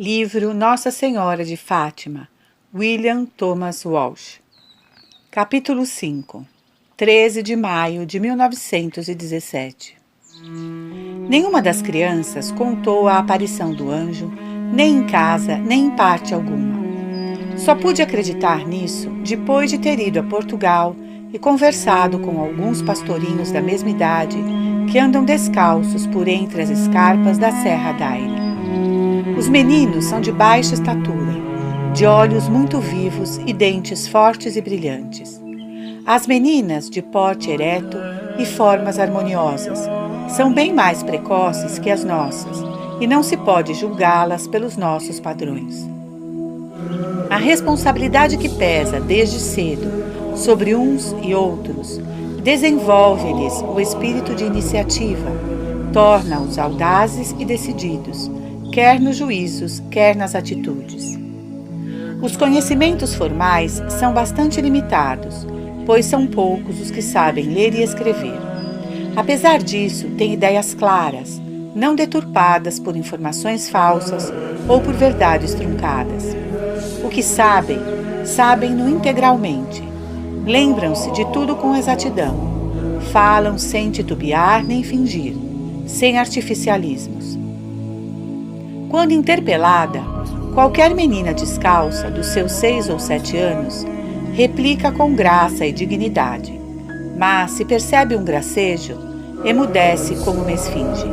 Livro Nossa Senhora de Fátima, William Thomas Walsh. Capítulo 5. 13 de maio de 1917. Nenhuma das crianças contou a aparição do anjo, nem em casa, nem em parte alguma. Só pude acreditar nisso depois de ter ido a Portugal e conversado com alguns pastorinhos da mesma idade que andam descalços por entre as escarpas da Serra d'Aire. Os meninos são de baixa estatura, de olhos muito vivos e dentes fortes e brilhantes. As meninas, de porte ereto e formas harmoniosas, são bem mais precoces que as nossas e não se pode julgá-las pelos nossos padrões. A responsabilidade que pesa desde cedo sobre uns e outros desenvolve-lhes o espírito de iniciativa, torna-os audazes e decididos, quer nos juízos, quer nas atitudes. Os conhecimentos formais são bastante limitados, pois são poucos os que sabem ler e escrever. Apesar disso, têm ideias claras, não deturpadas por informações falsas ou por verdades truncadas. O que sabem, sabem-no integralmente. Lembram-se de tudo com exatidão. Falam sem titubear nem fingir, sem artificialismos. Quando interpelada, qualquer menina descalça dos seus 6 ou 7 anos replica com graça e dignidade, mas se percebe um gracejo, emudece como uma esfinge.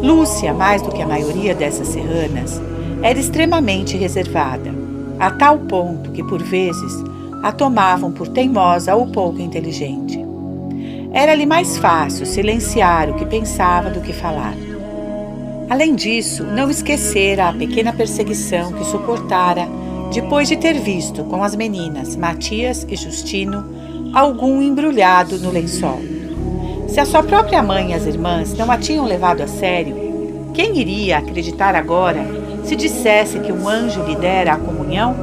Lúcia, mais do que a maioria dessas serranas, era extremamente reservada, a tal ponto que, por vezes, a tomavam por teimosa ou pouco inteligente. Era-lhe mais fácil silenciar o que pensava do que falar. Além disso, não esquecera a pequena perseguição que suportara depois de ter visto com as meninas Matias e Justino algum embrulhado no lençol. Se a sua própria mãe e as irmãs não a tinham levado a sério, quem iria acreditar agora se dissesse que um anjo lhe dera a comunhão?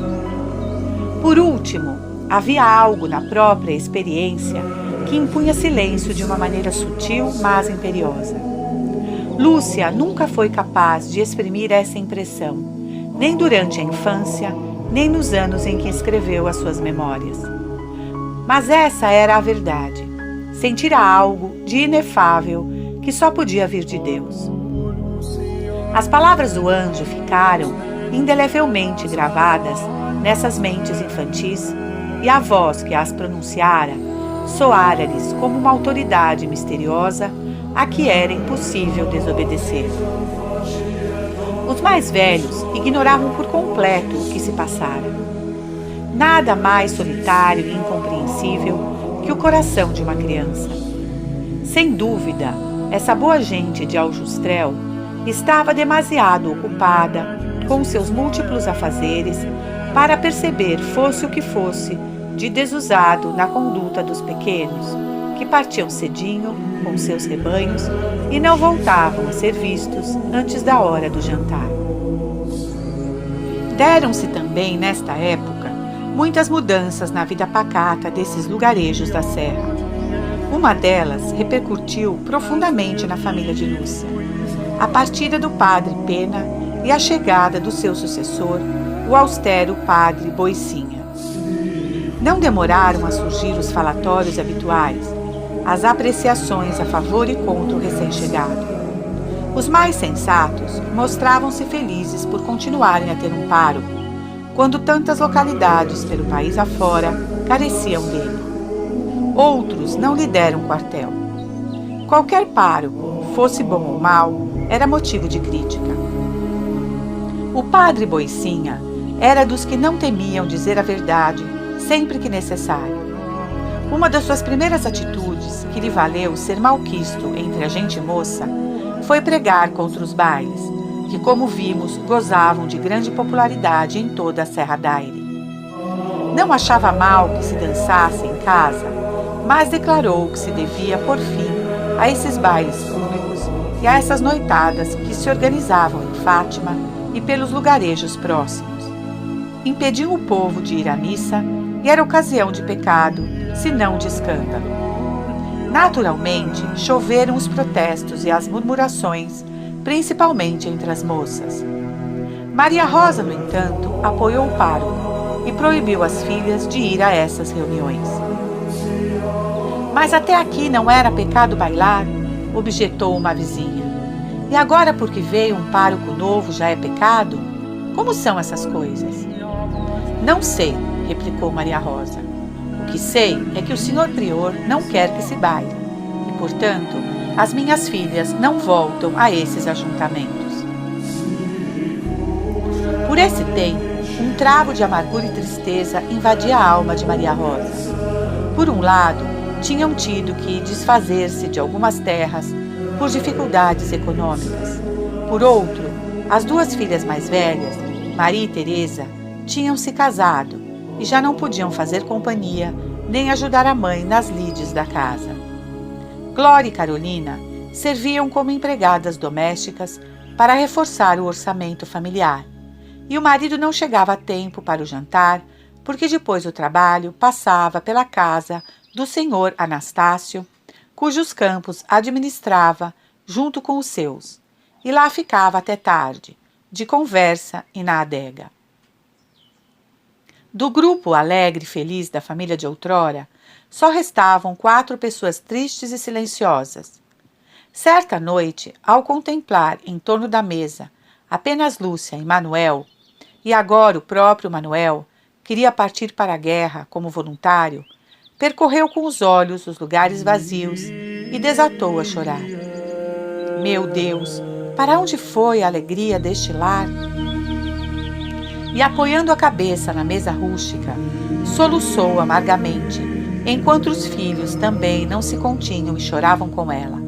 Por último, havia algo na própria experiência que impunha silêncio de uma maneira sutil, mas imperiosa. Lúcia nunca foi capaz de exprimir essa impressão, nem durante a infância, nem nos anos em que escreveu as suas memórias. Mas essa era a verdade. Sentira algo de inefável que só podia vir de Deus. As palavras do anjo ficaram indelevelmente gravadas nessas mentes infantis e a voz que as pronunciara soara-lhes como uma autoridade misteriosa a que era impossível desobedecer. Os mais velhos ignoravam por completo o que se passara. Nada mais solitário e incompreensível que o coração de uma criança. Sem dúvida, essa boa gente de Aljustrel estava demasiado ocupada com seus múltiplos afazeres para perceber, fosse o que fosse, de desusado na conduta dos pequenos, que partiam cedinho com seus rebanhos e não voltavam a ser vistos antes da hora do jantar. Deram-se também, nesta época, muitas mudanças na vida pacata desses lugarejos da serra. Uma delas repercutiu profundamente na família de Lúcia: a partida do padre Pena e a chegada do seu sucessor, o austero padre Boicinha. Não demoraram a surgir os falatórios habituais, as apreciações a favor e contra o recém-chegado. Os mais sensatos mostravam-se felizes por continuarem a ter um pároco, quando tantas localidades pelo país afora careciam dele. Outros não lhe deram quartel. Qualquer pároco, fosse bom ou mau, era motivo de crítica. O padre Boicinha era dos que não temiam dizer a verdade sempre que necessário. Uma das suas primeiras atitudes, que lhe valeu ser malquisto entre a gente moça, foi pregar contra os bailes, que, como vimos, gozavam de grande popularidade em toda a Serra d'Aire. Não achava mal que se dançasse em casa, mas declarou que se devia pôr fim a esses bailes públicos e a essas noitadas que se organizavam em Fátima e pelos lugarejos próximos. Impediu o povo de ir à missa e era ocasião de pecado, se não de escândalo. Naturalmente, choveram os protestos e as murmurações, principalmente entre as moças. Maria Rosa, no entanto, apoiou o pároco e proibiu as filhas de ir a essas reuniões. Mas até aqui não era pecado bailar, objetou uma vizinha. E agora, porque veio um pároco novo, já é pecado? Como são essas coisas? Não sei, replicou Maria Rosa. O que sei é que o senhor prior não quer que se baile, e, portanto, as minhas filhas não voltam a esses ajuntamentos. Por esse tempo, um travo de amargura e tristeza invadia a alma de Maria Rosa. Por um lado, tinham tido que desfazer-se de algumas terras por dificuldades econômicas. Por outro, as duas filhas mais velhas, Maria e Teresa, tinham se casado e já não podiam fazer companhia nem ajudar a mãe nas lides da casa. Glória e Carolina serviam como empregadas domésticas para reforçar o orçamento familiar, e o marido não chegava a tempo para o jantar, porque depois do trabalho passava pela casa do senhor Anastácio, cujos campos administrava junto com os seus, e lá ficava até tarde, de conversa e na adega. Do grupo alegre e feliz da família de outrora, só restavam 4 pessoas tristes e silenciosas. Certa noite, ao contemplar em torno da mesa apenas Lúcia e Manuel, e agora o próprio Manuel queria partir para a guerra como voluntário, percorreu com os olhos os lugares vazios e desatou a chorar. Meu Deus, para onde foi a alegria deste lar? E apoiando a cabeça na mesa rústica, soluçou amargamente, enquanto os filhos também não se continham e choravam com ela.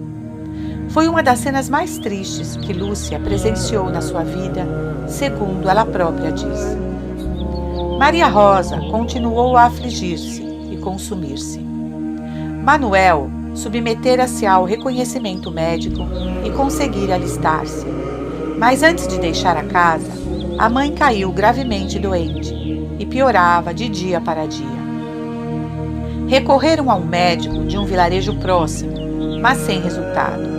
Foi uma das cenas mais tristes que Lúcia presenciou na sua vida, segundo ela própria diz. Maria Rosa continuou a afligir-se e consumir-se. Manuel submetera-se ao reconhecimento médico e conseguira alistar-se. Mas antes de deixar a casa, a mãe caiu gravemente doente e piorava de dia para dia. Recorreram a um médico de um vilarejo próximo, mas sem resultado.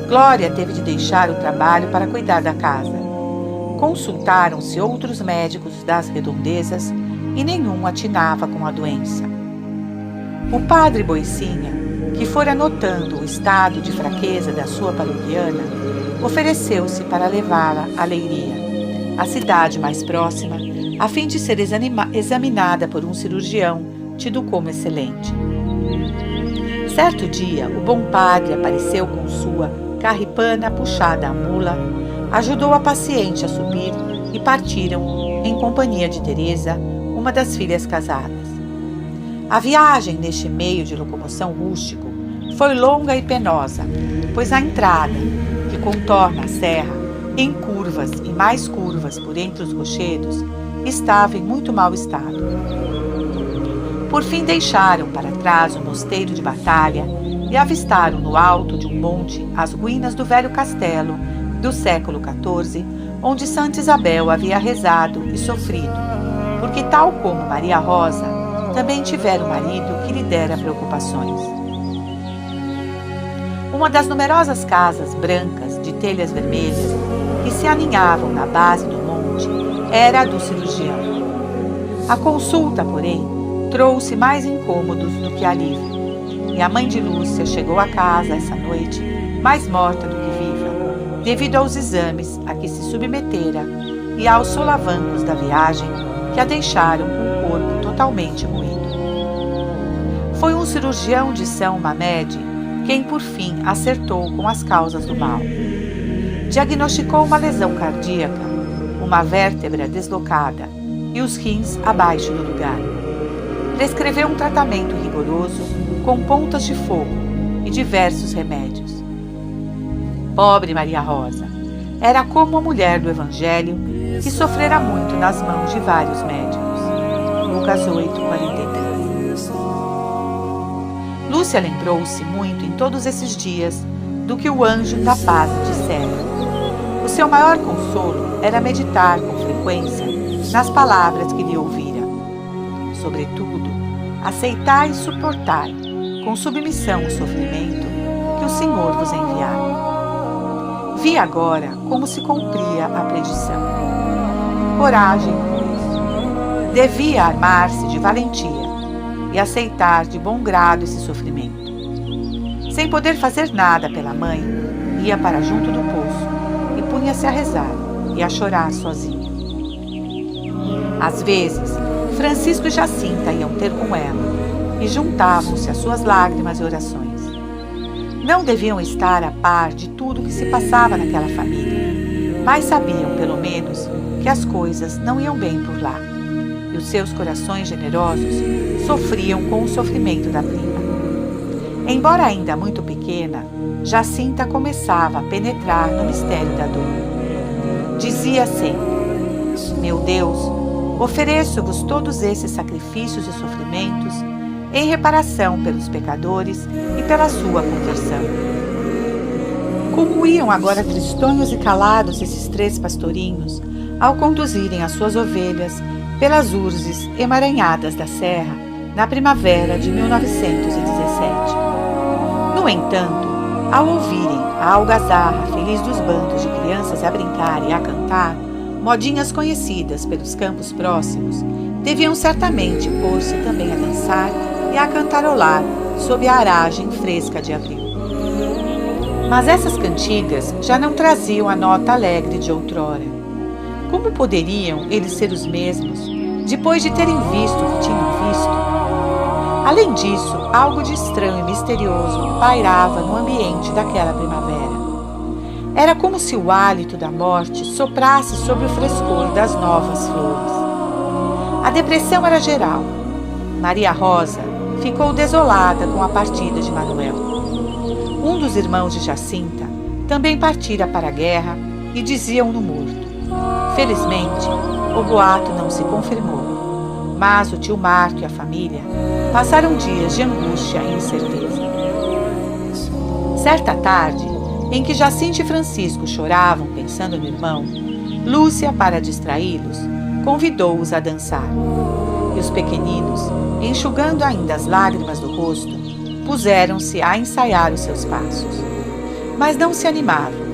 Glória teve de deixar o trabalho para cuidar da casa. Consultaram-se outros médicos das redondezas e nenhum atinava com a doença. O padre Boicinha, que fora notando o estado de fraqueza da sua paroquiana, ofereceu-se para levá-la a Leiria, a cidade mais próxima, a fim de ser examinada por um cirurgião tido como excelente. Certo dia, o bom padre apareceu com sua carripana puxada à mula, ajudou a paciente a subir e partiram em companhia de Teresa, uma das filhas casadas. A viagem neste meio de locomoção rústico foi longa e penosa, pois a entrada, que contorna a serra, em curvas e mais curvas por entre os rochedos, estava em muito mau estado. Por fim deixaram para trás o mosteiro de Batalha e avistaram no alto de um monte as ruínas do velho castelo do século XIV, onde Santa Isabel havia rezado e sofrido, porque tal como Maria Rosa, também tivera um marido que lhe dera preocupações. Uma das numerosas casas brancas de telhas vermelhas que se aninhavam na base do monte era a do cirurgião. A consulta, porém, trouxe mais incômodos do que alívio, e a mãe de Lúcia chegou a casa essa noite mais morta do que viva, devido aos exames a que se submetera e aos solavancos da viagem que a deixaram com o corpo totalmente moído. Foi um cirurgião de São Mamede quem por fim acertou com as causas do mal. Diagnosticou uma lesão cardíaca, uma vértebra deslocada e os rins abaixo do lugar. Prescreveu um tratamento rigoroso com pontas de fogo e diversos remédios. Pobre Maria Rosa, era como a mulher do Evangelho que sofrera muito nas mãos de vários médicos. Lucas 8:43. Lúcia lembrou-se muito em todos esses dias do que o anjo da paz dissera. O seu maior consolo era meditar com frequência nas palavras que lhe ouvira. Sobretudo, aceitai e suportai com submissão o sofrimento que o Senhor vos enviar. Vi agora como se cumpria a predição. coragem no começo. Devia armar-se de valentia e aceitar de bom grado esse sofrimento. Sem poder fazer nada pela mãe, ia para junto do poço e punha-se a rezar e a chorar sozinha. Às vezes, Francisco e Jacinta iam ter com ela e juntavam-se às suas lágrimas e orações. Não deviam estar a par de tudo o que se passava naquela família, mas sabiam, pelo menos, que as coisas não iam bem por lá, e os seus corações generosos sofriam com o sofrimento da prima. Embora ainda muito pequena, Jacinta começava a penetrar no mistério da dor. Dizia sempre: meu Deus, ofereço-vos todos esses sacrifícios e sofrimentos em reparação pelos pecadores e pela sua conversão. Como iam agora tristonhos e calados esses 3 pastorinhos ao conduzirem as suas ovelhas pelas urzes emaranhadas da serra na primavera de 1917. No entanto, ao ouvirem a algazarra feliz dos bandos de crianças a brincar e a cantar, modinhas conhecidas pelos campos próximos, deviam certamente pôr-se também a dançar e a cantarolar sob a aragem fresca de abril. Mas essas cantigas já não traziam a nota alegre de outrora. Como poderiam eles ser os mesmos, depois de terem visto o que tinham visto? Além disso, algo de estranho e misterioso pairava no ambiente daquela primavera. Era como se o hálito da morte soprasse sobre o frescor das novas flores. A depressão era geral. Maria Rosa ficou desolada com a partida de Manuel. Um dos irmãos de Jacinta também partira para a guerra e diziam-no morto. Felizmente, o boato não se confirmou, mas o tio Marco e a família passaram dias de angústia e incerteza. Certa tarde, em que Jacinta e Francisco choravam pensando no irmão, Lúcia, para distraí-los, convidou-os a dançar. E os pequeninos, enxugando ainda as lágrimas do rosto, puseram-se a ensaiar os seus passos. Mas não se animavam.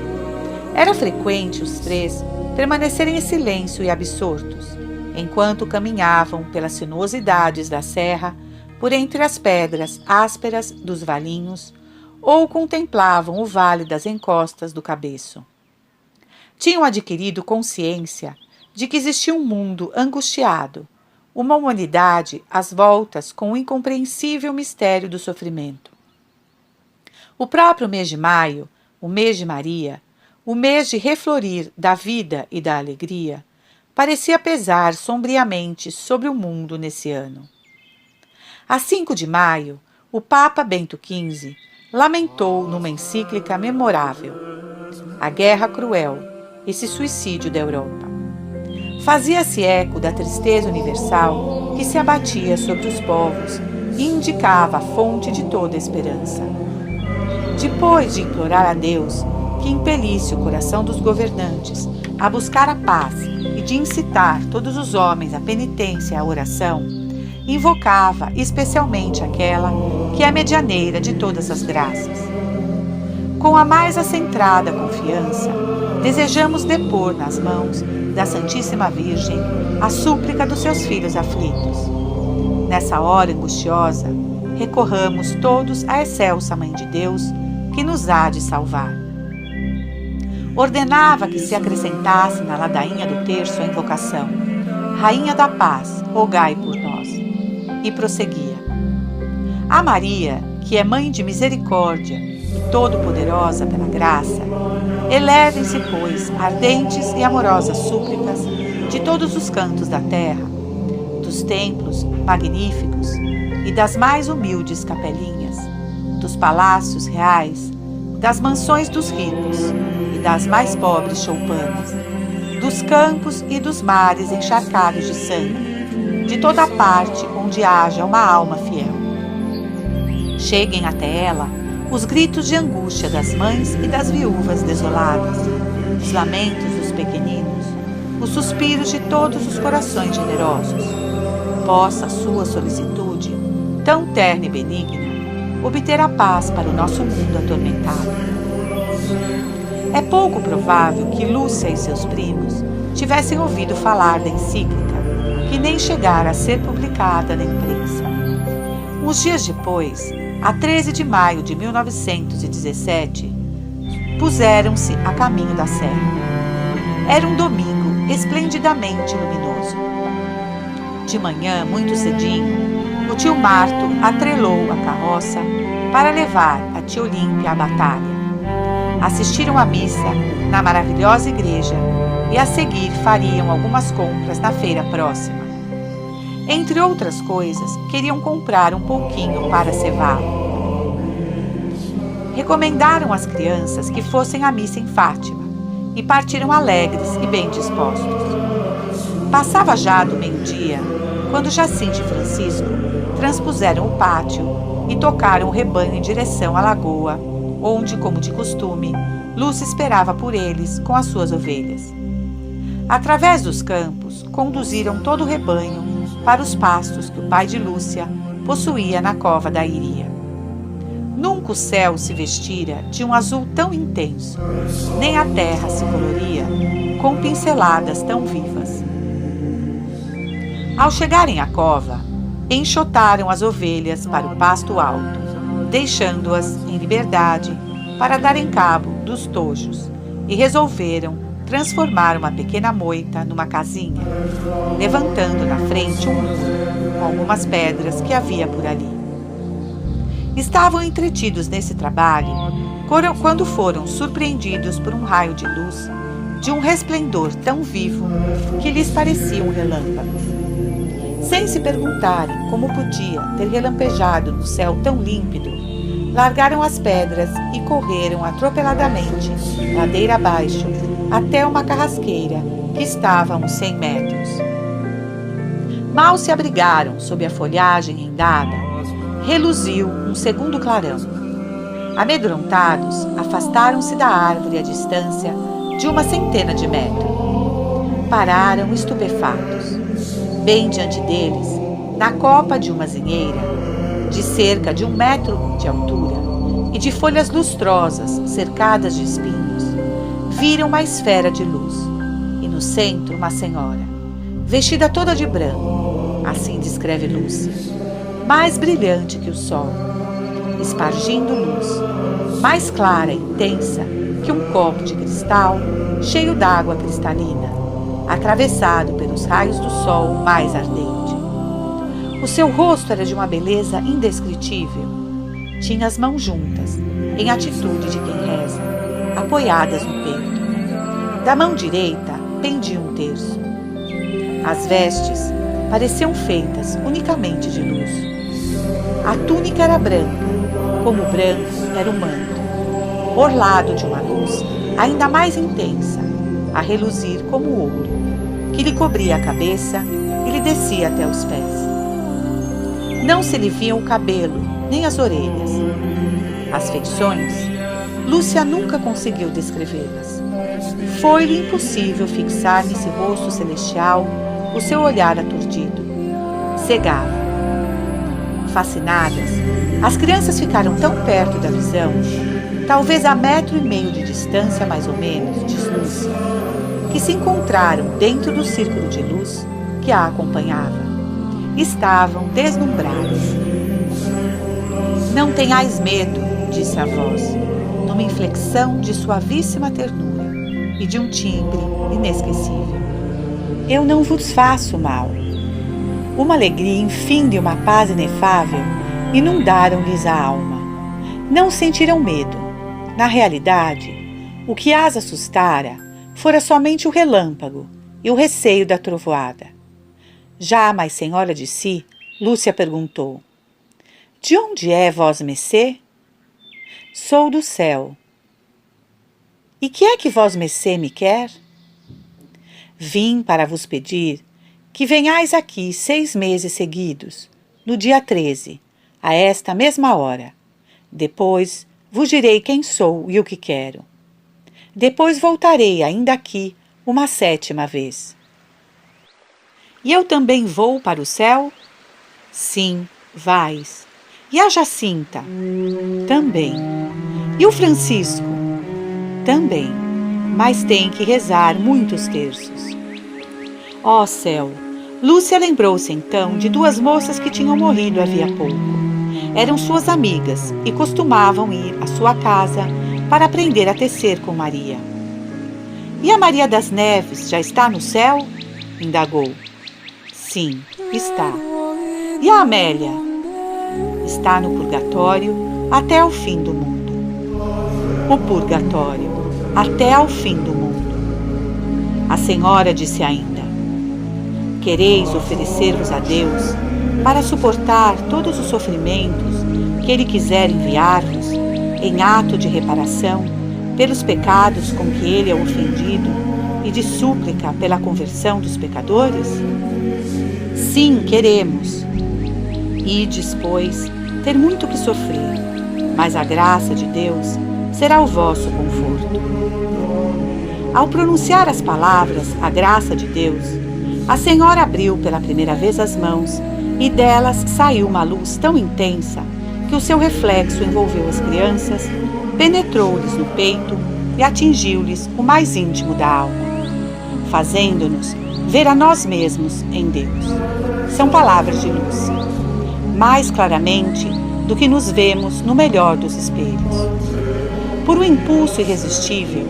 Era frequente os 3 permanecerem em silêncio e absortos, enquanto caminhavam pelas sinuosidades da serra, por entre as pedras ásperas dos valinhos, ou contemplavam o vale das encostas do Cabeço. Tinham adquirido consciência de que existia um mundo angustiado, uma humanidade às voltas com o incompreensível mistério do sofrimento. O próprio mês de maio, o mês de Maria, o mês de reflorir da vida e da alegria, parecia pesar sombriamente sobre o mundo nesse ano. A 5 de maio, o Papa Bento XV lamentou numa encíclica memorável a guerra cruel, esse suicídio da Europa. Fazia-se eco da tristeza universal que se abatia sobre os povos e indicava a fonte de toda esperança. Depois de implorar a Deus que impelisse o coração dos governantes a buscar a paz e de incitar todos os homens à penitência e à oração, invocava especialmente aquela que é a medianeira de todas as graças. Com a mais acentrada confiança, desejamos depor nas mãos da Santíssima Virgem a súplica dos seus filhos aflitos. Nessa hora angustiosa, recorramos todos à excelsa Mãe de Deus, que nos há de salvar. Ordenava que se acrescentasse na ladainha do terço a invocação: Rainha da Paz, rogai por nós. E prosseguia: a Maria, que é Mãe de Misericórdia e todo-poderosa pela graça, elevem-se, pois, ardentes e amorosas súplicas de todos os cantos da terra, dos templos magníficos e das mais humildes capelinhas, dos palácios reais, das mansões dos ricos e das mais pobres choupanas, dos campos e dos mares encharcados de sangue, de toda a parte onde haja uma alma fiel. Cheguem até ela os gritos de angústia das mães e das viúvas desoladas, os lamentos dos pequeninos, os suspiros de todos os corações generosos. Possa a sua solicitude, tão terna e benigna, obter a paz para o nosso mundo atormentado. É pouco provável que Lúcia e seus primos tivessem ouvido falar da encíclica, que nem chegara a ser publicada na imprensa. Uns dias depois, a 13 de maio de 1917, puseram-se a caminho da serra. Era um domingo esplendidamente luminoso. De manhã, muito cedinho, o tio Marto atrelou a carroça para levar a tia Olímpia à batalha. Assistiram à missa na maravilhosa igreja e a seguir fariam algumas compras na feira próxima. Entre outras coisas, queriam comprar um pouquinho para cevá-lo. Recomendaram às crianças que fossem à missa em Fátima e partiram alegres e bem dispostos. Passava já do meio-dia quando Jacinto e Francisco transpuseram o pátio e tocaram o rebanho em direção à lagoa, onde, como de costume, Lúcia esperava por eles com as suas ovelhas. Através dos campos, conduziram todo o rebanho para os pastos que o pai de Lúcia possuía na cova da Iria. Nunca o céu se vestira de um azul tão intenso, nem a terra se coloria com pinceladas tão vivas. Ao chegarem à cova, enxotaram as ovelhas para o pasto alto, deixando-as em liberdade para darem cabo dos tojos, e resolveram transformar uma pequena moita numa casinha, levantando na frente um muro com algumas pedras que havia por ali. Estavam entretidos nesse trabalho quando foram surpreendidos por um raio de luz de um resplendor tão vivo que lhes parecia um relâmpago. Sem se perguntarem como podia ter relampejado no céu tão límpido, largaram as pedras e correram atropeladamente, ladeira abaixo, até uma carrasqueira que estava a uns 100 metros. Mal se abrigaram sob a folhagem rendada, reluziu um segundo clarão. Amedrontados, afastaram-se da árvore à distância de uma centena de metros. Pararam estupefatos. Bem diante deles, na copa de uma azinheira, de cerca de 1 metro de altura e de folhas lustrosas cercadas de espinhos, viram uma esfera de luz e no centro uma senhora, vestida toda de branco, assim descreve Lúcia, mais brilhante que o sol, espargindo luz, mais clara e intensa que um copo de cristal cheio d'água cristalina, atravessado pelos raios do sol mais ardente. O seu rosto era de uma beleza indescritível. Tinha as mãos juntas, em atitude de quem reza, apoiadas no peito. Da mão direita pendia um terço. As vestes pareciam feitas unicamente de luz. A túnica era branca, como branco era o manto, orlado de uma luz ainda mais intensa, a reluzir como ouro, que lhe cobria a cabeça e lhe descia até os pés. Não se lhe viam o cabelo, nem as orelhas. As feições, Lúcia nunca conseguiu descrevê-las. Foi-lhe impossível fixar nesse rosto celestial o seu olhar aturdido. Cegava. Fascinadas, as crianças ficaram tão perto da visão, talvez a 1,5 metros de distância mais ou menos, diz Lúcia, que se encontraram dentro do círculo de luz que a acompanhava. Estavam deslumbradas. Não tenhais medo, disse a voz, numa inflexão de suavíssima ternura e de um timbre inesquecível. Eu não vos faço mal. Uma alegria infinda e uma paz inefável inundaram-lhes a alma. Não sentiram medo. Na realidade, o que as assustara fora somente o relâmpago e o receio da trovoada. Já mais senhora de si, Lúcia perguntou: De onde é vós-mecê? Sou do céu. E que é que vós-mecê me quer? Vim para vos pedir que venhais aqui 6 meses seguidos, no dia 13, a esta mesma hora. Depois vos direi quem sou e o que quero. Depois voltarei ainda aqui uma 7ª vez. E eu também vou para o céu? Sim, vais. E a Jacinta? Também. E o Francisco? Também. mas tem que rezar muitos terços. Ó céu! Lúcia lembrou-se então de duas moças que tinham morrido havia pouco. Eram suas amigas e costumavam ir à sua casa para aprender a tecer com Maria. E a Maria das Neves já está no céu? Indagou. Sim, está. E a Amélia? Está no purgatório até ao fim do mundo. O purgatório, até ao fim do mundo. A senhora disse ainda: quereis oferecer-vos a Deus para suportar todos os sofrimentos que Ele quiser enviar-vos em ato de reparação pelos pecados com que Ele é ofendido e de súplica pela conversão dos pecadores? Sim, queremos. Ides, pois, ter muito que sofrer, mas a graça de Deus será o vosso conforto. Ao pronunciar as palavras, a graça de Deus, a senhora abriu pela primeira vez as mãos e delas saiu uma luz tão intensa que o seu reflexo envolveu as crianças, penetrou-lhes no peito e atingiu-lhes o mais íntimo da alma, fazendo-nos ver a nós mesmos em Deus. São palavras de Lúcia, mais claramente do que nos vemos no melhor dos espelhos. Por um impulso irresistível,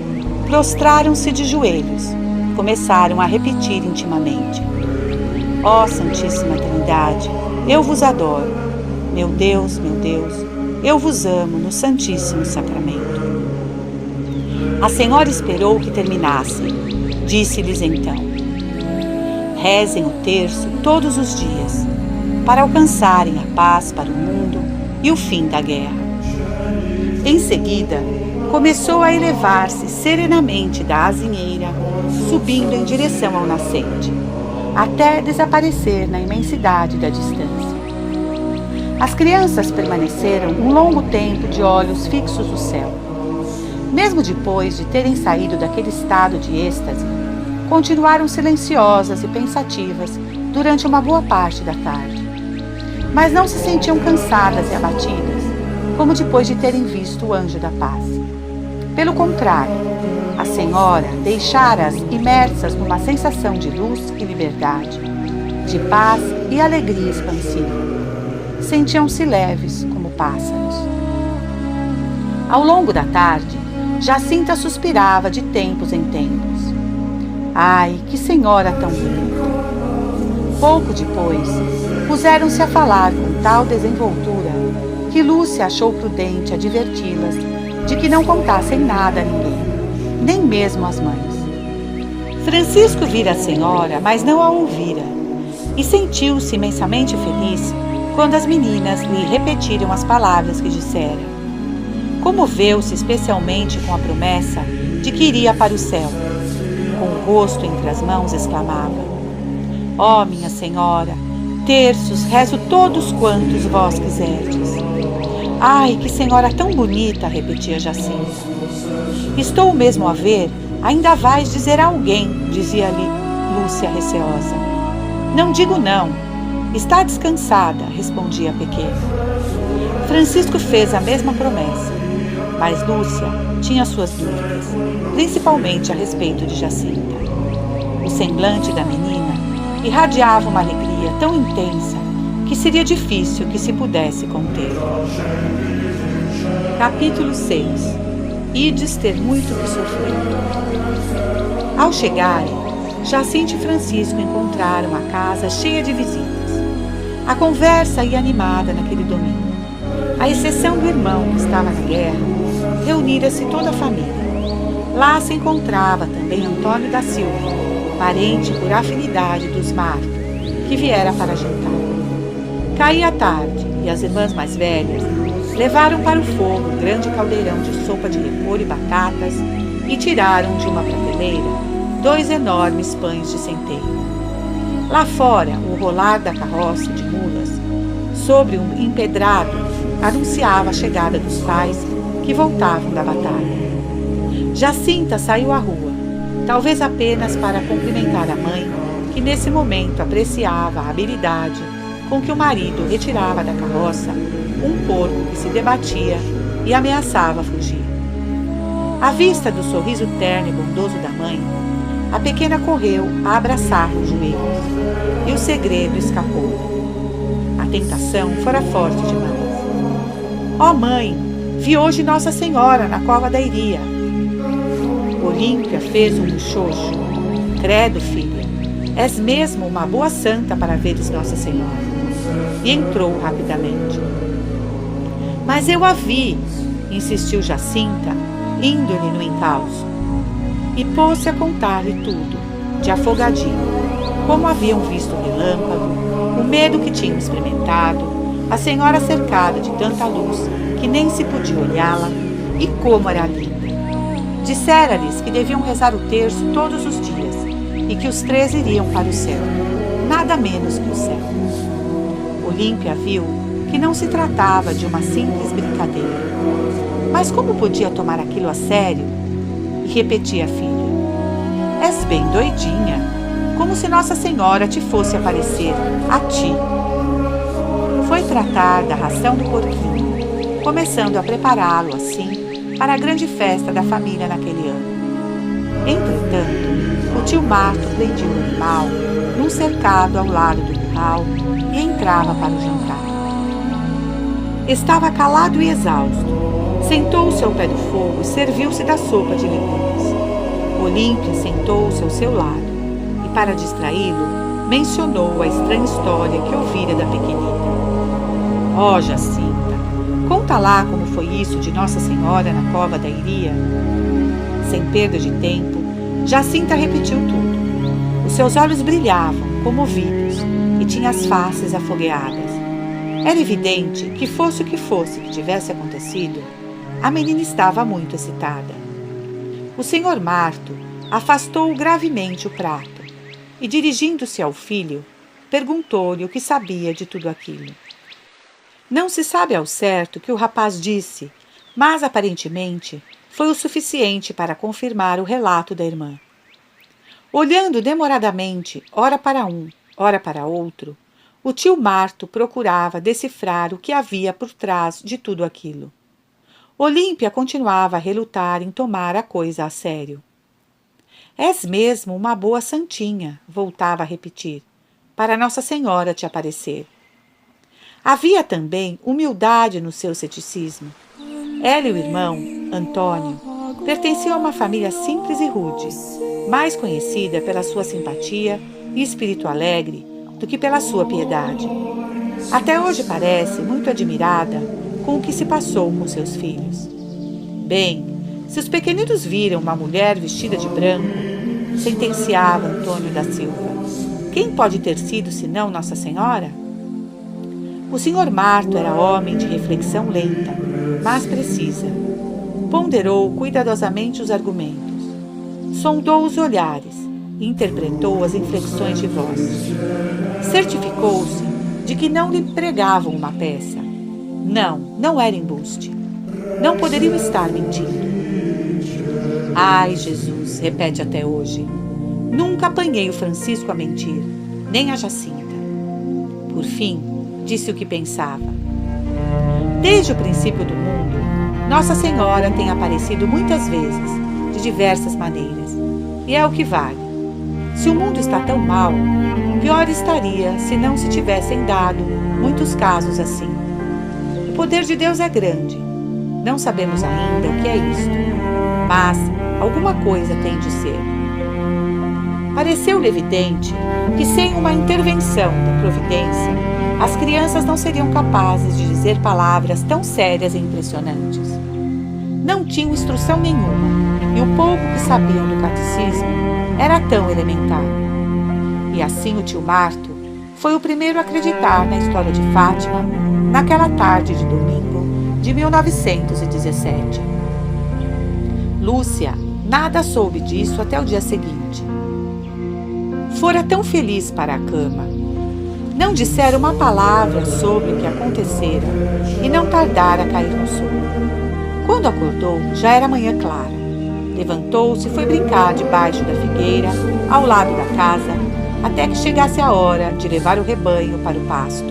prostraram-se de joelhos e começaram a repetir intimamente: ó Santíssima Trindade, eu vos adoro. Meu Deus, eu vos amo no Santíssimo Sacramento. A senhora esperou que terminassem. Disse-lhes então: rezem o terço todos os dias, para alcançarem a paz para o mundo e o fim da guerra. Em seguida, começou a elevar-se serenamente da azinheira, subindo em direção ao nascente, até desaparecer na imensidade da distância. As crianças permaneceram um longo tempo de olhos fixos no céu. Mesmo depois de terem saído daquele estado de êxtase, continuaram silenciosas e pensativas durante uma boa parte da tarde. Mas não se sentiam cansadas e abatidas, como depois de terem visto o anjo da paz. Pelo contrário, a senhora deixara-as imersas numa sensação de luz e liberdade, de paz e alegria expansiva. Sentiam-se leves como pássaros. Ao longo da tarde, Jacinta suspirava de tempos em tempos. Ai, que senhora tão bonita! Pouco depois, puseram-se a falar com tal desenvoltura que Lúcia achou prudente adverti-las de que não contassem nada a ninguém, nem mesmo às mães. Francisco vira a senhora, mas não a ouvira, e sentiu-se imensamente feliz quando as meninas lhe repetiram as palavras que dissera. Comoveu-se especialmente com a promessa de que iria para o céu. Com o rosto entre as mãos, exclamava: ó, minha senhora, terços rezo todos quantos vós quiserdes. Ai, que senhora tão bonita, repetia Jacinta. Estou mesmo a ver, ainda vais dizer a alguém, dizia-lhe Lúcia receosa. Não digo não. Está descansada, respondia a pequena. Francisco fez a mesma promessa, mas Lúcia tinha suas dúvidas, principalmente a respeito de Jacinta. O semblante da menina irradiava uma alegria tão intensa que seria difícil que se pudesse conter. Capítulo 6. Ides ter muito que sofrer. Ao chegarem, Jacinta e Francisco encontraram a casa cheia de visitas. A conversa ia animada naquele domingo. À exceção do irmão que estava na guerra, reunira-se toda a família. Lá se encontrava também Antônio da Silva, parente por afinidade dos Marto, que viera para jantar. Caía a tarde e as irmãs mais velhas levaram para o fogo um grande caldeirão de sopa de repolho e batatas e tiraram de uma prateleira 2 enormes pães de centeio. Lá fora, o rolar da carroça de mulas, sobre um empedrado, anunciava a chegada dos pais que voltavam da batalha. Jacinta saiu à rua, talvez apenas para cumprimentar a mãe, que nesse momento apreciava a habilidade com que o marido retirava da carroça um porco que se debatia e ameaçava fugir. À vista do sorriso terno e bondoso da mãe, a pequena correu a abraçar-lhe os joelhos, e o segredo escapou. A tentação fora forte demais. Ó mãe, vi hoje Nossa Senhora na cova da Iria. Olímpia fez um muxoxo. Credo, filha, és mesmo uma boa santa para veres Nossa Senhora. E entrou rapidamente. Mas eu a vi, insistiu Jacinta, indo-lhe no encalço. E pôs-se a contar-lhe tudo, de afogadinho, como haviam visto o relâmpago, o medo que tinham experimentado, a senhora cercada de tanta luz que nem se podia olhá-la, e como era linda. Dissera-lhes que deviam rezar o terço todos os dias, e que os 3 iriam para o céu, nada menos que o céu. Olímpia viu que não se tratava de uma simples brincadeira. Mas como podia tomar aquilo a sério? E repetia a filha: és bem doidinha, como se Nossa Senhora te fosse aparecer, a ti. Foi tratar da ração do porquinho, começando a prepará-lo assim para a grande festa da família naquele ano. Entretanto, o tio Marto prendia o animal num cercado ao lado do curral e entrava para o jantar. Estava calado e exausto. Sentou-se ao pé do fogo e serviu-se da sopa de legumes. Olímpia sentou-se ao seu lado e, para distraí-lo, mencionou a estranha história que ouvira da pequenita. Ó, Jacinta, conta lá como foi isso de Nossa Senhora na cova da Iria. Sem perda de tempo, Jacinta repetiu tudo. Os seus olhos brilhavam, comovidos, e tinha as faces afogueadas. Era evidente que fosse o que fosse que tivesse acontecido, a menina estava muito excitada. O senhor Marto afastou gravemente o prato e, dirigindo-se ao filho, perguntou-lhe o que sabia de tudo aquilo. Não se sabe ao certo o que o rapaz disse, mas aparentemente foi o suficiente para confirmar o relato da irmã. Olhando demoradamente, ora para um, ora para outro, o tio Marto procurava decifrar o que havia por trás de tudo aquilo. Olímpia continuava a relutar em tomar a coisa a sério. És mesmo uma boa santinha, voltava a repetir, para Nossa Senhora te aparecer. Havia também humildade no seu ceticismo. Ela e o irmão, Antônio, pertenciam a uma família simples e rude, mais conhecida pela sua simpatia e espírito alegre do que pela sua piedade. Até hoje parece muito admirada com o que se passou com seus filhos. Bem, se os pequeninos viram uma mulher vestida de branco, sentenciava Antônio da Silva, quem pode ter sido senão Nossa Senhora? O senhor Marto era homem de reflexão lenta, mas precisa. Ponderou cuidadosamente os argumentos, sondou os olhares e interpretou as inflexões de voz. Certificou-se de que não lhe pregavam uma peça. Não era embuste. Não poderiam estar mentindo. Ai, Jesus, repete até hoje. Nunca apanhei o Francisco a mentir, nem a Jacinta. Por fim, disse o que pensava. Desde o princípio do mundo, Nossa Senhora tem aparecido muitas vezes, de diversas maneiras, e é o que vale. Se o mundo está tão mal, pior estaria se não se tivessem dado muitos casos assim. O poder de Deus é grande. Não sabemos ainda o que é isto, mas alguma coisa tem de ser. Pareceu-lhe evidente que sem uma intervenção da providência, as crianças não seriam capazes de dizer palavras tão sérias e impressionantes. Não tinham instrução nenhuma, e o pouco que sabiam do catecismo era tão elementar. E assim o tio Marto foi o primeiro a acreditar na história de Fátima naquela tarde de domingo de 1917. Lúcia nada soube disso até o dia seguinte. Fora tão feliz para a cama. Não dissera uma palavra sobre o que acontecera e não tardara a cair no sono. Quando acordou, já era manhã clara. Levantou-se e foi brincar debaixo da figueira, ao lado da casa, até que chegasse a hora de levar o rebanho para o pasto.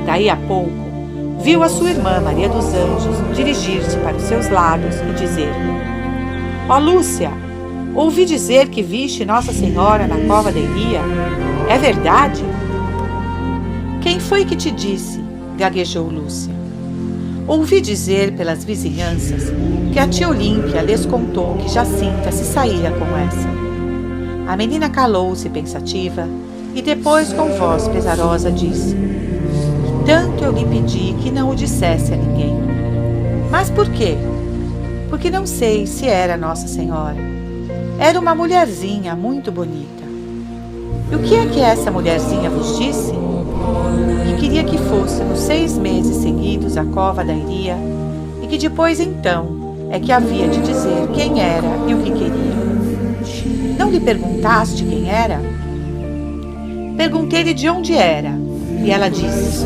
Daí a pouco, viu a sua irmã Maria dos Anjos dirigir-se para os seus lados e dizer: Ó Lúcia, ouvi dizer que viste Nossa Senhora na cova da Iria. É verdade? Quem foi que te disse? Gaguejou Lúcia. Ouvi dizer pelas vizinhanças que a tia Olímpia lhes contou que Jacinta se saíra com essa. A menina calou-se pensativa e depois com voz pesarosa disse: tanto eu lhe pedi que não o dissesse a ninguém. Mas por quê? Porque não sei se era Nossa Senhora. Era uma mulherzinha muito bonita. E o que é que essa mulherzinha vos disse? Que queria que fôssemos 6 meses seguidos à cova da Iria e que depois então é que havia de dizer quem era e o que queria. Não lhe perguntaste quem era? Perguntei-lhe de onde era e ela disse: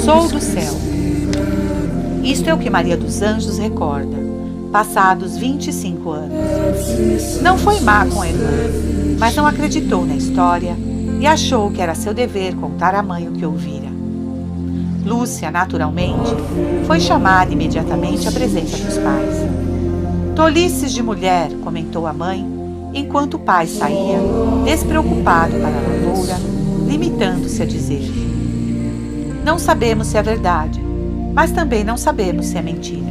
sou do céu. Isto é o que Maria dos Anjos recorda, passados 25 anos. Não foi má com a irmã, mas não acreditou na história e achou que era seu dever contar à mãe o que ouvira. Lúcia, naturalmente, foi chamada imediatamente à presença dos pais. Tolices de mulher, comentou a mãe, enquanto o pai saía, despreocupado para a lavoura, limitando-se a dizer: não sabemos se é verdade, mas também não sabemos se é mentira.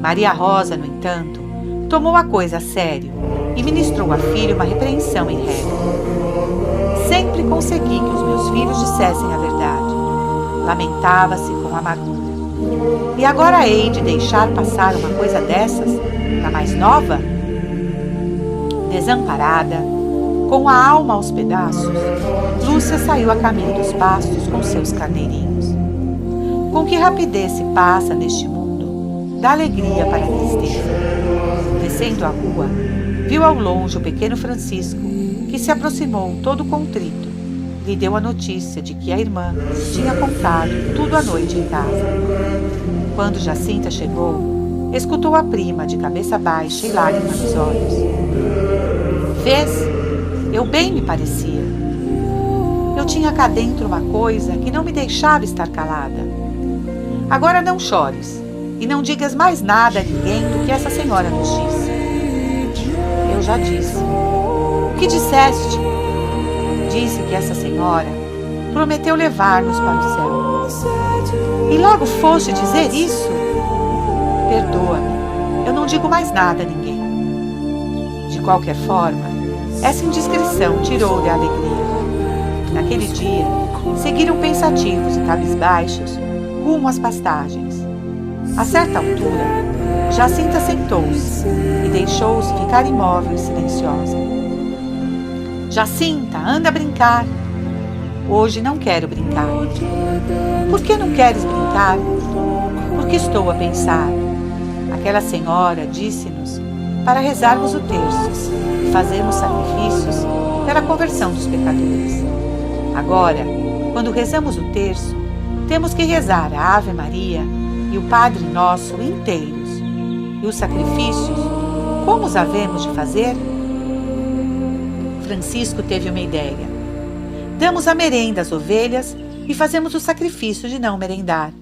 Maria Rosa, no entanto, tomou a coisa a sério e ministrou à filha uma repreensão em regra. Sempre consegui que os meus filhos dissessem a verdade. Lamentava-se com amargura. E agora hei de deixar passar uma coisa dessas, na mais nova? Desamparada, com a alma aos pedaços, Lúcia saiu a caminho dos pastos com seus carneirinhos. Com que rapidez se passa neste mundo, da alegria para a tristeza. Descendo a rua, viu ao longe o pequeno Francisco, que se aproximou todo contrito. Lhe deu a notícia de que a irmã tinha contado tudo à noite em casa. Quando Jacinta chegou, escutou a prima de cabeça baixa e lágrimas nos olhos. Vês? Eu bem me parecia. Eu tinha cá dentro uma coisa que não me deixava estar calada. Agora não chores e não digas mais nada a ninguém do que essa senhora nos disse. Eu já disse. O que disseste? Disse que essa senhora prometeu levar-nos para o céu. E logo foste dizer isso? Perdoa-me, eu não digo mais nada a ninguém. De qualquer forma, essa indiscrição tirou-lhe a alegria. Naquele dia, seguiram pensativos e cabisbaixos rumo às pastagens. A certa altura, Jacinta sentou-se e deixou-se ficar imóvel e silenciosa. Jacinta, anda a brincar. Hoje não quero brincar. Por que não queres brincar? Porque estou a pensar. Aquela senhora disse-nos para rezarmos o terço e fazermos sacrifícios pela conversão dos pecadores. Agora, quando rezamos o terço, temos que rezar a Ave Maria e o Padre Nosso inteiros. E os sacrifícios, como os havemos de fazer? Francisco teve uma ideia. Damos a merenda às ovelhas e fazemos o sacrifício de não merendar.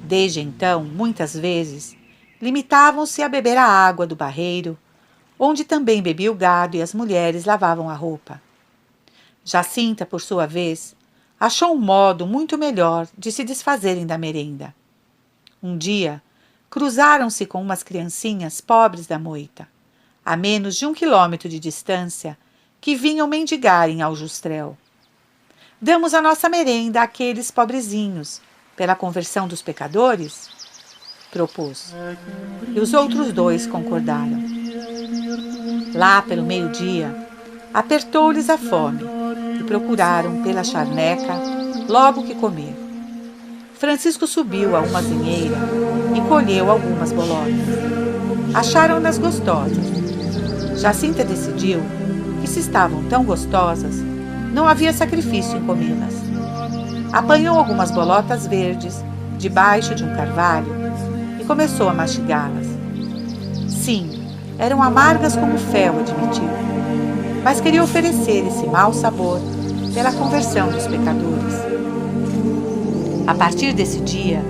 Desde então, muitas vezes, limitavam-se a beber a água do barreiro, onde também bebia o gado e as mulheres lavavam a roupa. Jacinta, por sua vez, achou um modo muito melhor de se desfazerem da merenda. Um dia, cruzaram-se com umas criancinhas pobres da moita, a menos de 1 quilômetro de distância, que vinham mendigar em Aljustrel. Damos a nossa merenda àqueles pobrezinhos, pela conversão dos pecadores? Propôs. E os outros 2 concordaram. Lá pelo meio-dia, apertou-lhes a fome e procuraram pela charneca logo que comer. Francisco subiu a uma azinheira e colheu algumas bolotas. Acharam-nas gostosas. Jacinta decidiu que, se estavam tão gostosas, não havia sacrifício em comê-las. Apanhou algumas bolotas verdes debaixo de um carvalho e começou a mastigá-las. Sim, eram amargas como fel, admitiu, mas queria oferecer esse mau sabor pela conversão dos pecadores. A partir desse dia,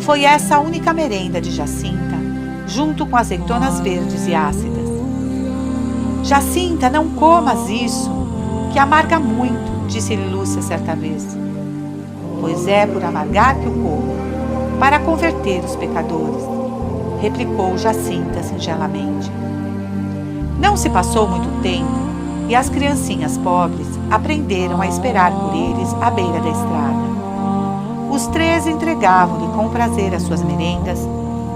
foi essa a única merenda de Jacinta, junto com azeitonas verdes e ácidas. Jacinta, não comas isso, que amarga muito, disse-lhe Lúcia certa vez. Pois é por amargar que o como, para converter os pecadores, replicou Jacinta singelamente. Não se passou muito tempo e as criancinhas pobres aprenderam a esperar por eles à beira da estrada. Os três entregavam-lhe com prazer as suas merendas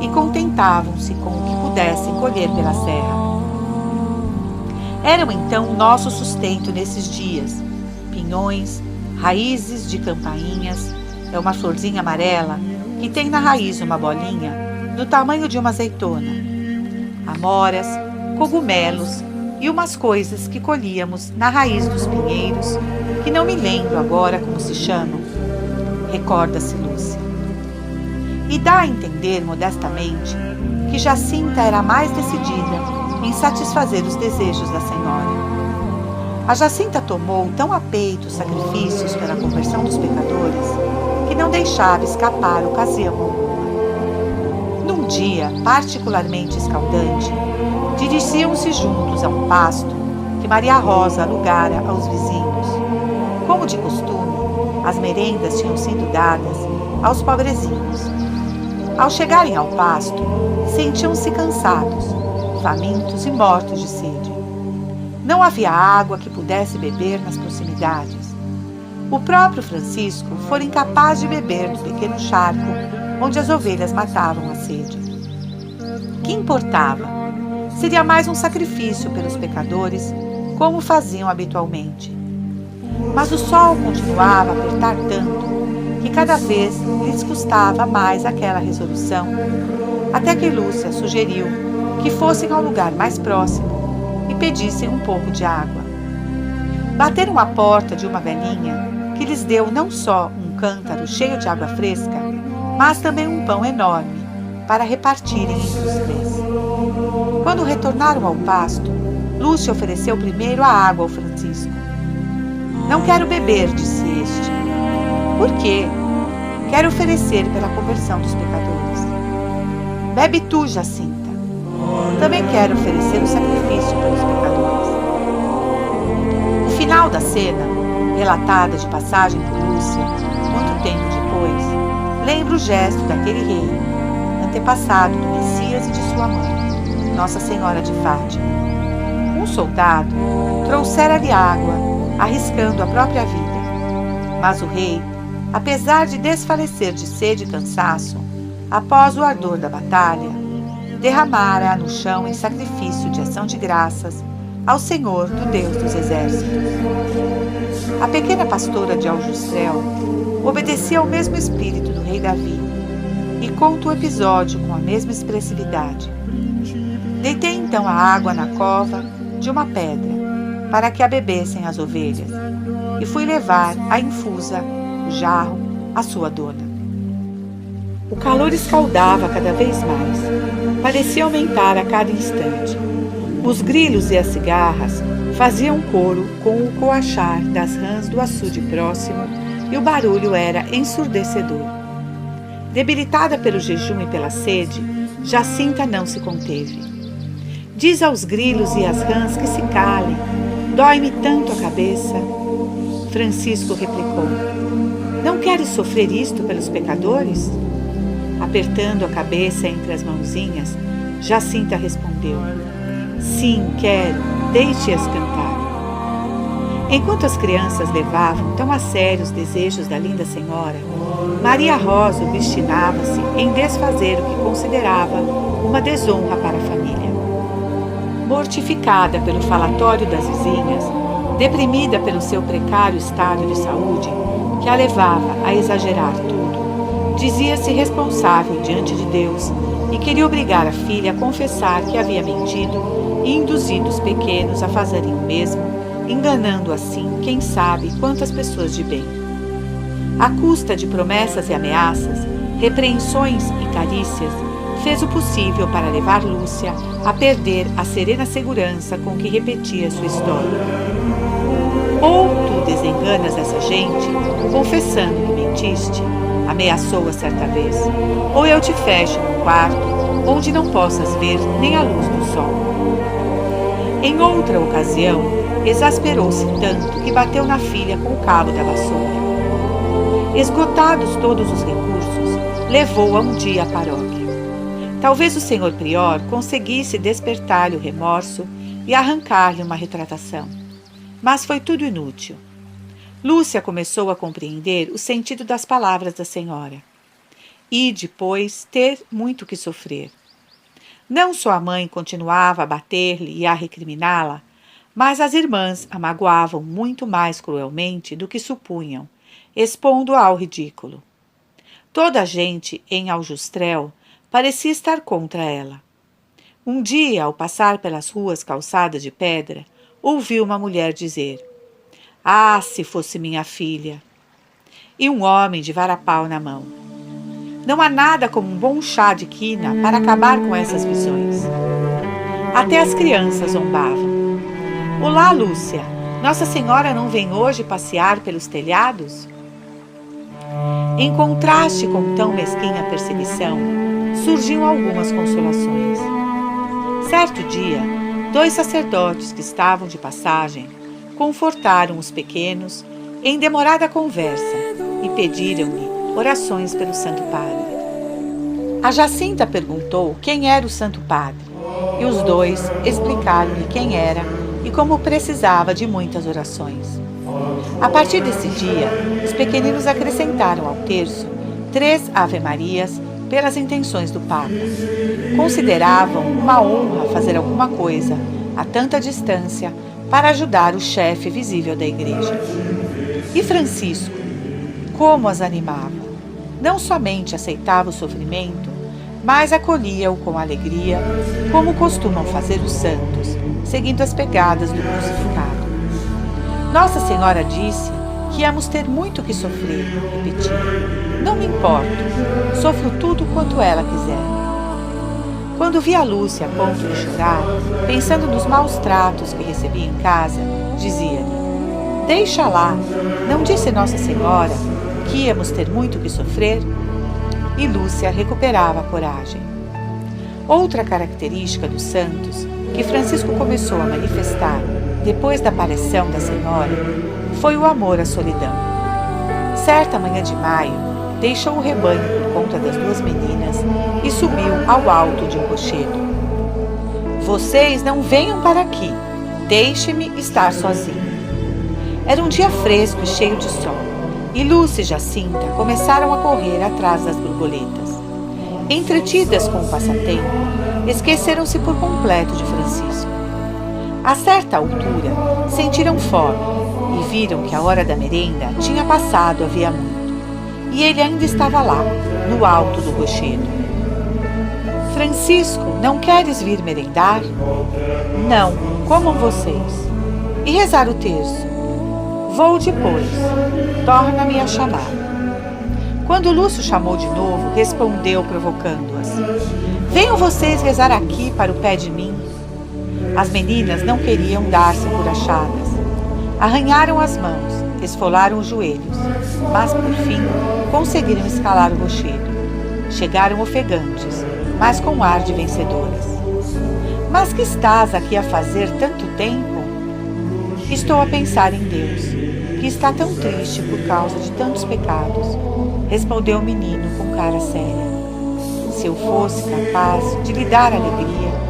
e contentavam-se com o que pudessem colher pela serra. Eram então nosso sustento nesses dias: pinhões, raízes de campainhas, é uma florzinha amarela que tem na raiz uma bolinha do tamanho de uma azeitona, amoras, cogumelos e umas coisas que colhíamos na raiz dos pinheiros, que não me lembro agora como se chamam, recorda-se Lúcia. E dá a entender modestamente que Jacinta era mais decidida em satisfazer os desejos da senhora. A Jacinta tomou tão a peito os sacrifícios pela conversão dos pecadores que não deixava escapar ocasião alguma. Num dia particularmente escaldante, dirigiam-se juntos a um pasto que Maria Rosa alugara aos vizinhos. Como de costume, as merendas tinham sido dadas aos pobrezinhos. Ao chegarem ao pasto, sentiam-se cansados, famintos e mortos de sede. Não havia água que pudesse beber nas proximidades. O próprio Francisco fora incapaz de beber do pequeno charco onde as ovelhas matavam a sede. Que importava? Seria mais um sacrifício pelos pecadores, como faziam habitualmente. Mas o sol continuava a apertar tanto que cada vez lhes custava mais aquela resolução, até que Lúcia sugeriu que fossem ao lugar mais próximo e pedissem um pouco de água. Bateram à porta de uma velhinha que lhes deu não só um cântaro cheio de água fresca, mas também um pão enorme para repartirem entre os três. Quando retornaram ao pasto, Lúcia ofereceu primeiro a água ao Francisco. Não quero beber, disse este. Por quê? Quero oferecer pela conversão dos pecadores. Bebe tu, Jacinta. Também quero oferecer o sacrifício pelos pecadores. O final da cena, relatada de passagem por Lúcia, muito tempo depois, lembra o gesto daquele rei, antepassado do Messias e de sua mãe, Nossa Senhora de Fátima. Um soldado trouxera-lhe água, arriscando a própria vida. Mas o rei, apesar de desfalecer de sede e cansaço, após o ardor da batalha, derramara-a no chão em sacrifício de ação de graças ao Senhor, do Deus dos Exércitos. A pequena pastora de Aljustrel obedecia ao mesmo espírito do rei Davi e conta o episódio com a mesma expressividade. Deitei então a água na cova de uma pedra para que a bebessem as ovelhas e fui levar a infusa, o jarro, à sua dona. O calor escaldava cada vez mais, parecia aumentar a cada instante. Os grilos e as cigarras faziam coro com o coachar das rãs do açude próximo e o barulho era ensurdecedor. Debilitada pelo jejum e pela sede, Jacinta não se conteve. Diz aos grilos e às rãs que se calem, dói-me tanto a cabeça. Francisco replicou: não queres sofrer isto pelos pecadores? Apertando a cabeça entre as mãozinhas, Jacinta respondeu: sim, quero, deixe-as cantar. Enquanto as crianças levavam tão a sério os desejos da linda senhora, Maria Rosa obstinava-se em desfazer o que considerava uma desonra para a família. Mortificada pelo falatório das vizinhas, deprimida pelo seu precário estado de saúde, que a levava a exagerar tudo, dizia-se responsável diante de Deus e queria obrigar a filha a confessar que havia mentido e induzido os pequenos a fazerem o mesmo, enganando assim quem sabe quantas pessoas de bem. À custa de promessas e ameaças, repreensões e carícias, fez o possível para levar Lúcia a perder a serena segurança com que repetia sua história. Ou tu desenganas essa gente, confessando que mentiste, ameaçou-a certa vez, ou eu te fecho num quarto onde não possas ver nem a luz do sol. Em outra ocasião, exasperou-se tanto que bateu na filha com o cabo da vassoura. Esgotados todos os recursos, levou-a um dia à paróquia. Talvez o senhor prior conseguisse despertar-lhe o remorso e arrancar-lhe uma retratação. Mas foi tudo inútil. Lúcia começou a compreender o sentido das palavras da senhora. E, depois, ter muito que sofrer. Não só a mãe continuava a bater-lhe e a recriminá-la, mas as irmãs a magoavam muito mais cruelmente do que supunham, expondo-a ao ridículo. Toda a gente em Aljustrel parecia estar contra ela. Um dia, ao passar pelas ruas calçadas de pedra, ouviu uma mulher dizer: "Ah, se fosse minha filha!" E um homem de varapau na mão. Não há nada como um bom chá de quina para acabar com essas visões. Até as crianças zombavam. "Olá, Lúcia! Nossa Senhora não vem hoje passear pelos telhados?" Em contraste com tão mesquinha perseguição, surgiam algumas consolações. Certo dia, 2 sacerdotes que estavam de passagem confortaram os pequenos em demorada conversa e pediram-lhe orações pelo Santo Padre. A Jacinta perguntou quem era o Santo Padre, e os 2 explicaram-lhe quem era e como precisava de muitas orações. A partir desse dia, os pequeninos acrescentaram ao terço 3 Ave-Marias pelas intenções do Papa. Consideravam uma honra fazer alguma coisa, a tanta distância, para ajudar o chefe visível da igreja. E Francisco, como as animava! Não somente aceitava o sofrimento, mas acolhia-o com alegria, como costumam fazer os santos, seguindo as pegadas do crucificado. Nossa Senhora disse que íamos ter muito que sofrer, repetia. Não me importo, sofro tudo quanto ela quiser. Quando via a Lúcia a ponto de chorar, pensando nos maus tratos que recebia em casa, dizia-lhe: "Deixa lá, não disse Nossa Senhora que íamos ter muito que sofrer?" E Lúcia recuperava a coragem. Outra característica dos santos, que Francisco começou a manifestar depois da aparição da Senhora, foi o amor à solidão. Certa manhã de maio, deixou o rebanho por conta das 2 meninas e subiu ao alto de um rochedo. "Vocês não venham para aqui, deixe-me estar sozinho." Era um dia fresco e cheio de sol, e Lúcia e Jacinta começaram a correr atrás das borboletas. Entretidas com o passatempo, esqueceram-se por completo de Francisco. A certa altura, sentiram fome e viram que a hora da merenda tinha passado havia muito, e ele ainda estava lá, no alto do rochedo. "Francisco, não queres vir merendar?" "Não, comam vocês." "E rezar o terço?" "Vou depois. Torna-me a chamar." Quando Lúcio chamou de novo, respondeu provocando-as: "Venham vocês rezar aqui para o pé de mim." As meninas não queriam dar-se por achadas. Arranharam as mãos, esfolaram os joelhos, mas por fim conseguiram escalar o rochedo. Chegaram ofegantes, mas com ar de vencedoras. "Mas que estás aqui a fazer tanto tempo?" "Estou a pensar em Deus, que está tão triste por causa de tantos pecados," respondeu o menino com cara séria. "Se eu fosse capaz de lhe dar alegria."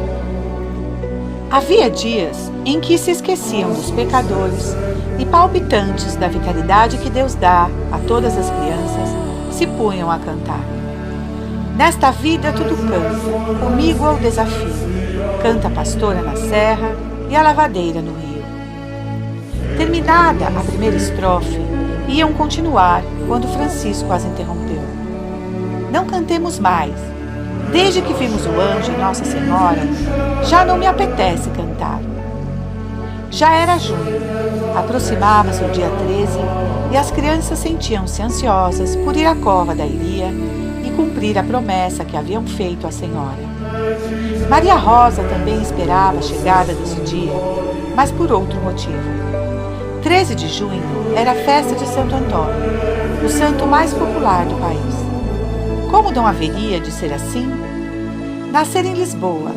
Havia dias em que se esqueciam dos pecadores e, palpitantes da vitalidade que Deus dá a todas as crianças, se punham a cantar. "Nesta vida tudo canta, comigo é o desafio. Canta a pastora na serra e a lavadeira no rio." Terminada a primeira estrofe, iam continuar quando Francisco as interrompeu. "Não cantemos mais. Desde que vimos o anjo e Nossa Senhora, já não me apetece cantar." Já era junho, aproximava-se o dia 13 e as crianças sentiam-se ansiosas por ir à cova da Iria e cumprir a promessa que haviam feito à Senhora. Maria Rosa também esperava a chegada desse dia, mas por outro motivo. 13 de junho era a festa de Santo Antônio, o santo mais popular do país. Como não haveria de ser assim? nascera em Lisboa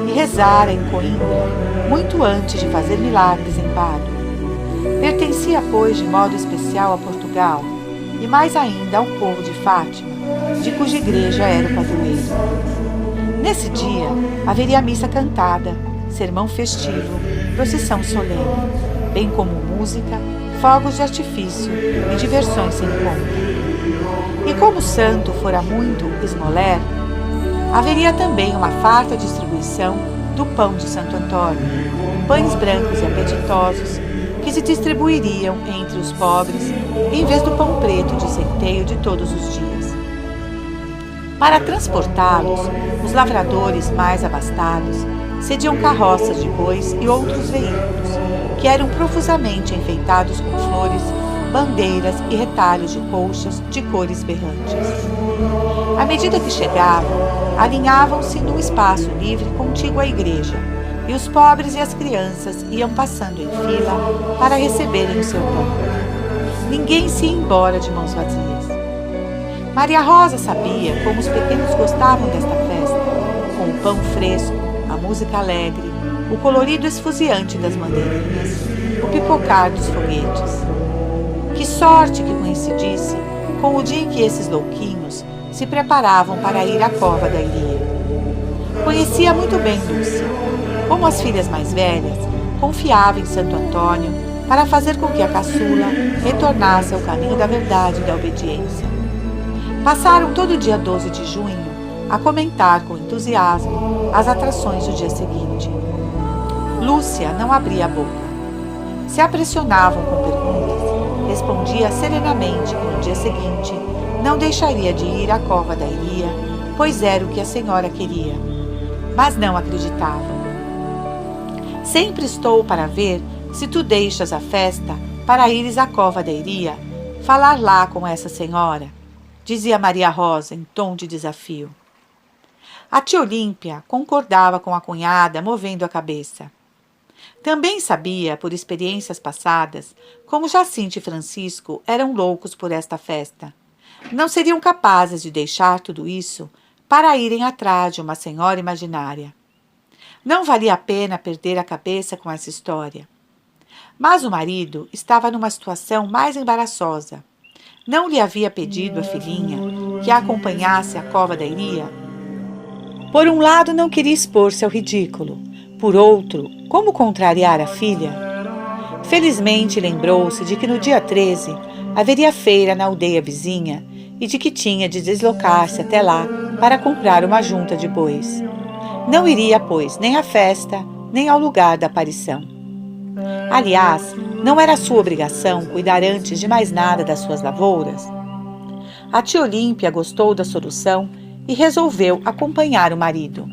e rezara em Coimbra, muito antes de fazer milagres em Pádua. Pertencia, pois, de modo especial a Portugal, e mais ainda ao povo de Fátima, de cuja igreja era o padroeiro. Nesse dia, haveria missa cantada, sermão festivo, procissão solene, bem como música, fogos de artifício e diversões sem conta. E como o santo fora muito esmoler, haveria também uma farta distribuição do pão de Santo Antônio, pães brancos e apetitosos, que se distribuiriam entre os pobres, em vez do pão preto de centeio de todos os dias. Para transportá-los, os lavradores mais abastados cediam carroças de bois e outros veículos, que eram profusamente enfeitados com flores, bandeiras e retalhos de colchas de cores berrantes. À medida que chegavam, alinhavam-se num espaço livre contíguo à igreja, e os pobres e as crianças iam passando em fila para receberem o seu pão. Ninguém se ia embora de mãos vazias. Maria Rosa sabia como os pequenos gostavam desta festa, com o pão fresco, a música alegre, o colorido esfuziante das bandeirinhas, o pipocar dos foguetes. Que sorte que coincidisse com o dia em que esses louquinhos se preparavam para ir à cova da Iria. Conhecia muito bem Lúcia. Como as filhas mais velhas, confiava em Santo Antônio para fazer com que a caçula retornasse ao caminho da verdade e da obediência. Passaram todo o dia 12 de junho a comentar com entusiasmo as atrações do dia seguinte. Lúcia não abria a boca. Se a pressionavam com perguntas, respondia serenamente que no dia seguinte não deixaria de ir à cova da Iria, pois era o que a senhora queria. Mas não acreditava. Sempre estou para ver se tu deixas a festa para ires à cova da Iria, falar lá com essa senhora, dizia Maria Rosa em tom de desafio. A tia Olímpia concordava com a cunhada, movendo a cabeça. Também sabia, por experiências passadas, como Jacinto e Francisco eram loucos por esta festa. Não seriam capazes de deixar tudo isso para irem atrás de uma senhora imaginária. Não valia a pena perder a cabeça com essa história. Mas o marido estava numa situação mais embaraçosa. Não lhe havia pedido a filhinha que a acompanhasse à cova da Iria? Por um lado, não queria expor-se ao ridículo. Por outro, como contrariar a filha? Felizmente lembrou-se de que no dia 13 haveria feira na aldeia vizinha e de que tinha de deslocar-se até lá para comprar uma junta de bois. Não iria, pois, nem à festa, nem ao lugar da aparição. Aliás, não era sua obrigação cuidar antes de mais nada das suas lavouras? A tia Olímpia gostou da solução e resolveu acompanhar o marido.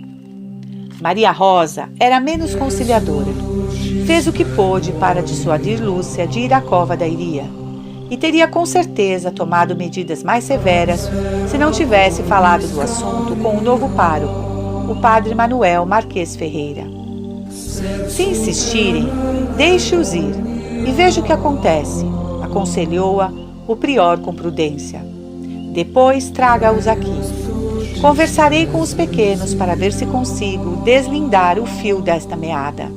Maria Rosa era menos conciliadora. Fez o que pôde para dissuadir Lúcia de ir à cova da Iria, e teria com certeza tomado medidas mais severas se não tivesse falado do assunto com o novo pároco, o padre Manuel Marques Ferreira. Se insistirem, deixe-os ir e veja o que acontece, aconselhou-a o prior com prudência. Depois traga-os aqui. Conversarei com os pequenos para ver se consigo deslindar o fio desta meada.